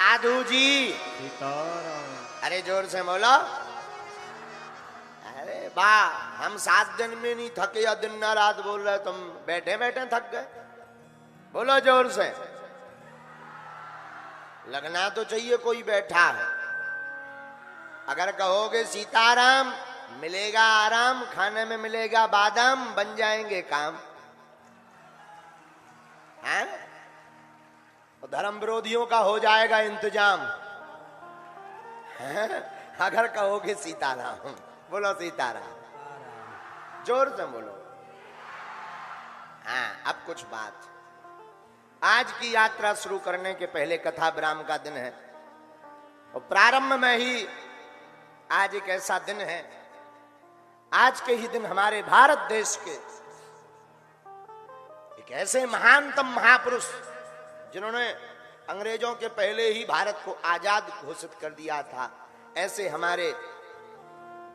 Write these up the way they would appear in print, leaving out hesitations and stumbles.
साधु जी। सीताराम। अरे जोर से बोलो। अरे वाह, हम 7 दिन में नहीं थके या दिन ना रात बोल रहे, तुम बैठे बैठे थक गए। बोलो जोर से। लगना तो चाहिए कोई बैठा है। अगर कहोगे सीताराम, मिलेगा आराम, खाने में मिलेगा बादाम, बन जाएंगे काम। हैं? तो धर्म विरोधियों का हो जाएगा इंतजाम। हैं? अगर कहोगे सीताराम, बोलो सीताराम, जोर से बोलो। हाँ, अब कुछ बात। आज की यात्रा शुरू करने के पहले कथा विराम का दिन है, और प्रारंभ में ही आज एक ऐसा दिन है, आज के ही दिन हमारे भारत देश के एक ऐसे महानतम महापुरुष, जिन्होंने अंग्रेजों के पहले ही भारत को आजाद घोषित कर दिया था, ऐसे हमारे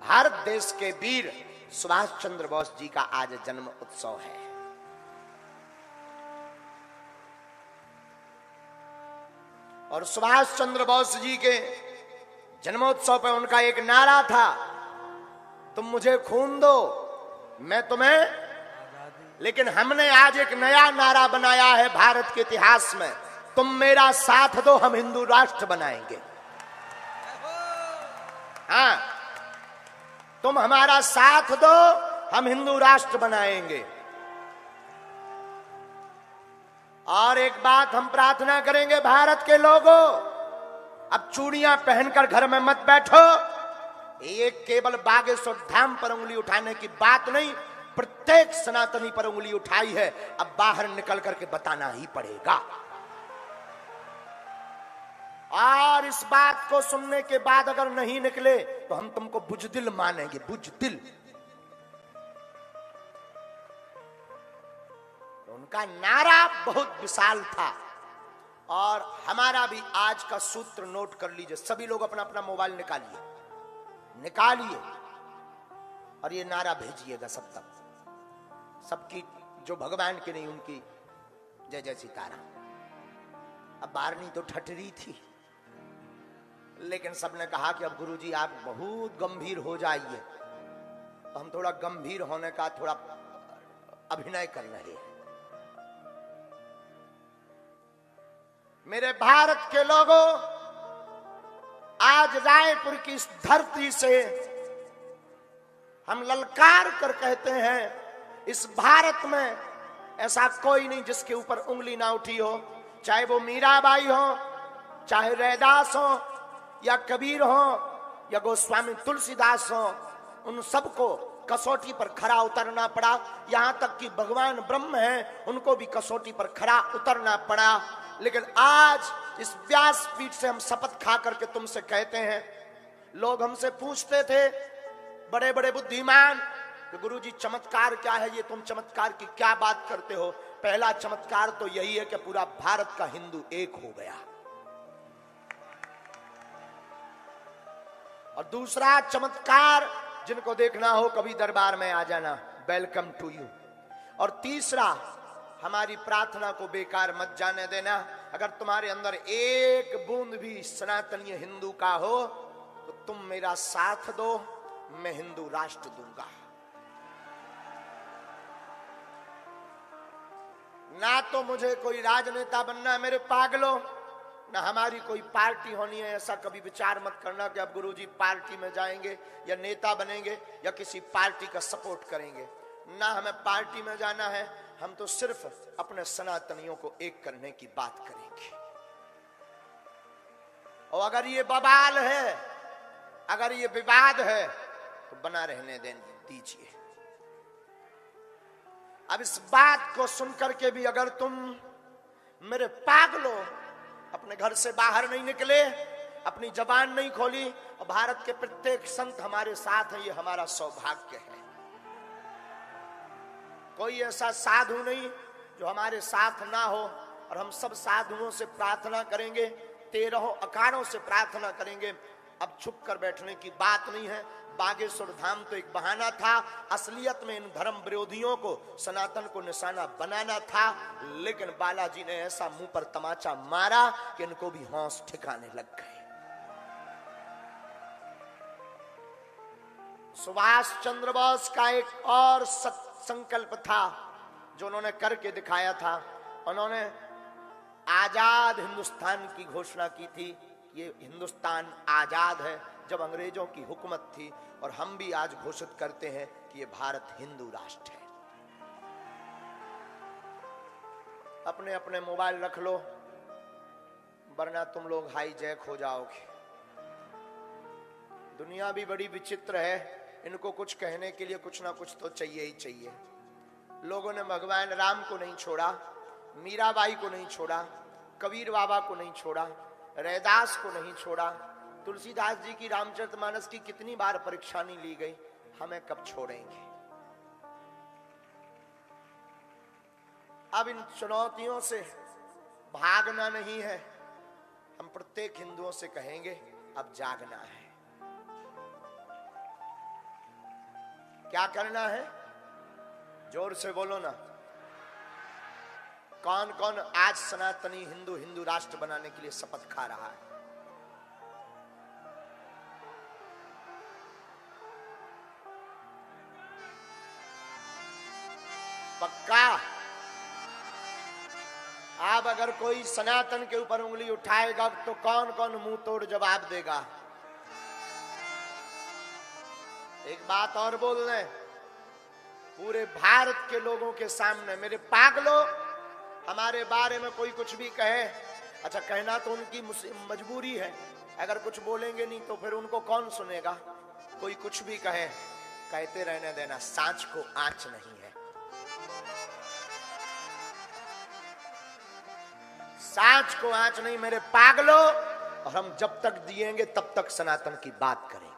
भारत देश के वीर सुभाष चंद्र बोस जी का आज जन्म उत्सव है। और सुभाष चंद्र बोस जी के जन्मोत्सव पर उनका एक नारा था, तुम मुझे खून दो, मैं तुम्हें। लेकिन हमने आज एक नया नारा बनाया है भारत के इतिहास में, तुम मेरा साथ दो, हम हिंदू राष्ट्र बनाएंगे। हाँ, तुम हमारा साथ दो, हम हिंदू राष्ट्र बनाएंगे। और एक बात हम प्रार्थना करेंगे भारत के लोगों, अब चूड़ियां पहनकर घर में मत बैठो। ये केवल बागेश्वर धाम पर उंगली उठाने की बात नहीं, प्रत्येक सनातनी पर उंगली उठाई है, अब बाहर निकल करके बताना ही पड़ेगा। और इस बात को सुनने के बाद अगर नहीं निकले तो हम तुमको बुजदिल मानेंगे, बुजदिल। उनका नारा बहुत विशाल था, और हमारा भी आज का सूत्र नोट कर लीजिए। सभी लोग अपना अपना मोबाइल निकालिए और ये नारा भेजिएगा सब तक, सबकी, जो भगवान की नहीं उनकी जय जय सीताराम। अब बारनी तो ठटरी थी, लेकिन सबने कहा कि अब गुरुजी आप बहुत गंभीर हो जाइए, तो हम थोड़ा गंभीर होने का थोड़ा अभिनय कर रहे हैं। मेरे भारत के लोगों, आज रायपुर की इस धरती से हम ललकार कर कहते हैं, इस भारत में ऐसा कोई नहीं जिसके ऊपर उंगली ना उठी हो, चाहे वो मीराबाई हो, चाहे रैदास हो, या कबीर हो, या गोस्वामी तुलसीदास हो। उन सबको कसौटी पर खरा उतरना पड़ा। यहां तक कि भगवान ब्रह्म हैं, उनको भी कसौटी पर खरा उतरना पड़ा। लेकिन आज इस व्यासपीठ से हम शपथ खा करके तुमसे कहते हैं, लोग हमसे पूछते थे बड़े बड़े बुद्धिमान कि गुरुजी चमत्कार क्या है, ये तुम चमत्कार की क्या बात करते हो। पहला चमत्कार तो यही है कि पूरा भारत का हिंदू एक हो गया, और दूसरा चमत्कार, जिनको देखना हो कभी दरबार में आ जाना, वेलकम टू यू। और तीसरा, हमारी प्रार्थना को बेकार मत जाने देना। अगर तुम्हारे अंदर एक बूंद भी सनातनीय हिंदू का हो तो तुम मेरा साथ दो, मैं हिंदू राष्ट्र दूंगा। ना तो मुझे कोई राजनेता बनना है मेरे पागलों, ना हमारी कोई पार्टी होनी है। ऐसा कभी विचार मत करना कि अब गुरुजी पार्टी में जाएंगे या नेता बनेंगे या किसी पार्टी का सपोर्ट करेंगे। ना हमें पार्टी में जाना है, हम तो सिर्फ अपने सनातनियों को एक करने की बात करेंगे। और अगर ये बवाल है, अगर ये विवाद है, तो बना रहने दीजिए। अब इस बात को सुनकर के भी अगर तुम मेरे पागलों अपने घर से बाहर नहीं निकले, अपनी जबान नहीं खोली, और भारत के प्रत्येक संत हमारे साथ हैं, ये हमारा सौभाग्य है। कोई ऐसा साधु नहीं जो हमारे साथ ना हो, और हम सब साधुओं से प्रार्थना करेंगे, 13 अखाड़ों से प्रार्थना करेंगे अब छुप कर बैठने की बात नहीं है। बागेश्वर धाम तो एक बहाना था, असलियत में इन धर्म विरोधियों को, सनातन को निशाना बनाना था। लेकिन बालाजी ने ऐसा मुंह पर तमाचा मारा कि इनको भी होश ठिकाने लग गए। सुभाष चंद्र बोस का एक और संकल्प था जो उन्होंने करके दिखाया था। उन्होंने आजाद हिंदुस्तान की घोषणा की थी। ये हिंदुस्तान आजाद है जब अंग्रेजों की हुकूमत थी, और हम भी आज घोषित करते हैं कि ये भारत हिंदू राष्ट्र है। अपने अपने मोबाइल रख लो, वरना तुम लोग हाईजैक हो जाओगे। दुनिया भी बड़ी विचित्र है, इनको कुछ कहने के लिए कुछ ना कुछ तो चाहिए ही चाहिए। लोगों ने भगवान राम को नहीं छोड़ा, मीराबाई को नहीं छोड़ा, कबीर बाबा को नहीं छोड़ा, रैदास को नहीं छोड़ा, तुलसीदास जी की रामचरितमानस की कितनी बार परीक्षा नहीं ली गई, हमें कब छोड़ेंगे। अब इन चुनौतियों से भागना नहीं है। हम प्रत्येक हिंदुओं से कहेंगे अब जागना है। क्या करना है? जोर से बोलो ना। कौन कौन आज सनातनी हिंदू राष्ट्र बनाने के लिए शपथ खा रहा है? पक्का? अब अगर कोई सनातन के ऊपर उंगली उठाएगा तो कौन कौन मुंह तोड़ जवाब देगा? एक बात और बोल रहे, पूरे भारत के लोगों के सामने, मेरे पागलों, हमारे बारे में कोई कुछ भी कहे, अच्छा कहना तो उनकी मजबूरी है। अगर कुछ बोलेंगे नहीं तो फिर उनको कौन सुनेगा? कोई कुछ भी कहे, कहते रहने देना, सांच को आंच नहीं है। सांच को आंच नहीं मेरे पागलों, और हम जब तक जिएंगे तब तक सनातन की बात करेंगे।